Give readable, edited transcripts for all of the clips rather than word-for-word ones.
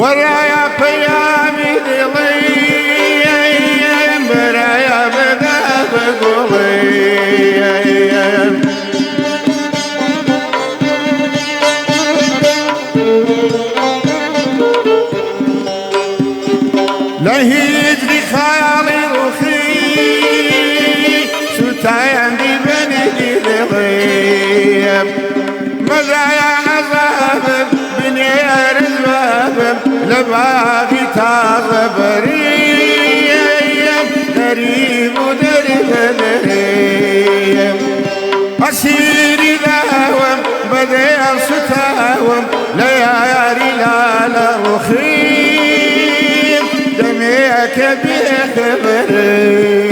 ورايا قيامي ظليم برايا بدا بقوليم لهيج لي خيالي روخي ستايم دي بني ظليم مزايا عذاب بني رزباب لباغي تغبريم دريم ودرب دريم أسيري داوم بديع ستاوم ليالي لا رخيم دميك بخبريم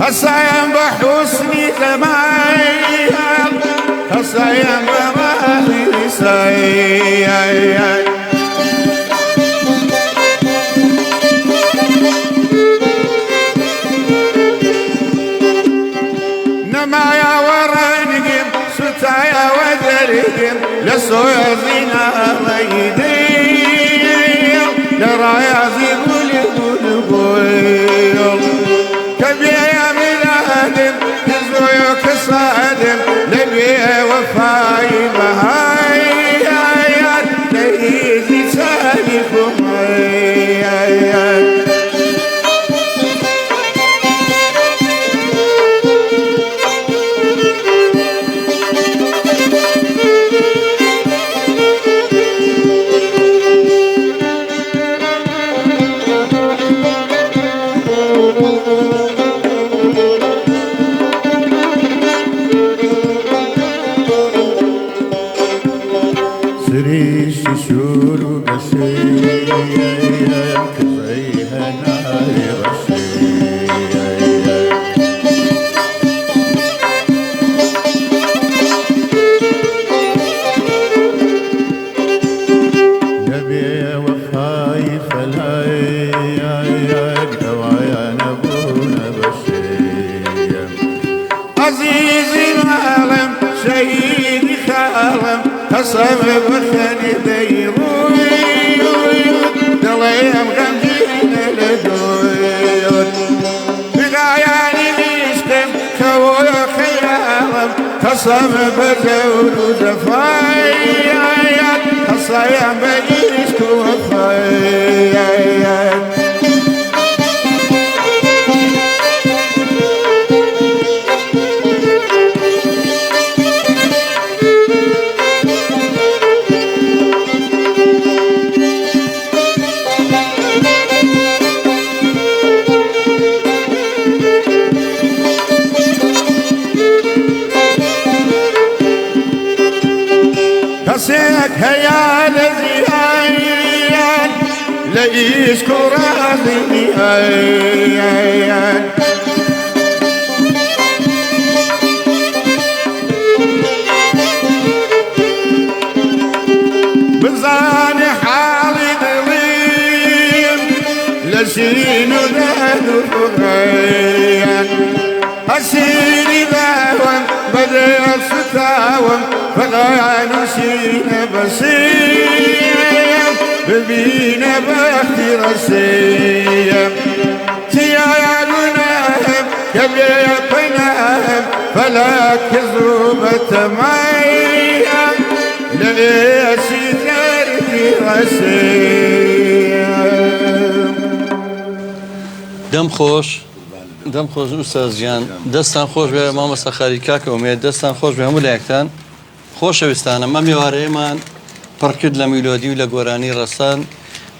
حسين بحسني تمايل حسين بمالي سيئ نمايا ورنقم ستايا ودرقم لسويا زينا غيديم لرايا زي قولي كبير تزويك صادم نبي وفاي بهاي ليزي سالكم سريش شورو بسيم كزيها ناي غسيم نبي وفاي فلايك دوايا نبونا بسيم عزيزي العالم سيدي خالم قسم بخني ديروي دليم غمجين لدويون بغاياني ميشتم كوي خيالم قسم بزور زفايات قصيم بجيشك وفايات قصيك هيا لزيان ليشكر عظيميان بزاني حالي ضليم لسين ذهن الفغيان أسيري ذاوم بدأ ستاوم فغيان سين بسيم ببين بختي رسيم تياغناهم كبير بناهم فلا كذوبة ميم ليسي ذرتي رسيم دم خوش ئوستاز گیان دەستان خۆش بێ مامۆستا خەریکا کە ئومێد دەستان خۆش بێ هەموو لایەکتان خۆشەویستانە ئەمە میوارەیەمان پڕ کرد لە میلۆدی و لە گۆرانی ڕەسەن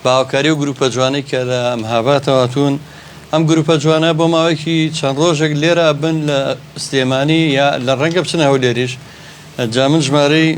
باوکاری و گروپە جوانەی کە لە مەهاباتەوەتون ئەم گروپە جوانە بۆ ماوەیەکی چەند ڕۆژێک لێرە بن لە سلێمانی یا لە ڕەنگە بچنە هەولێریش جا من ژمارەی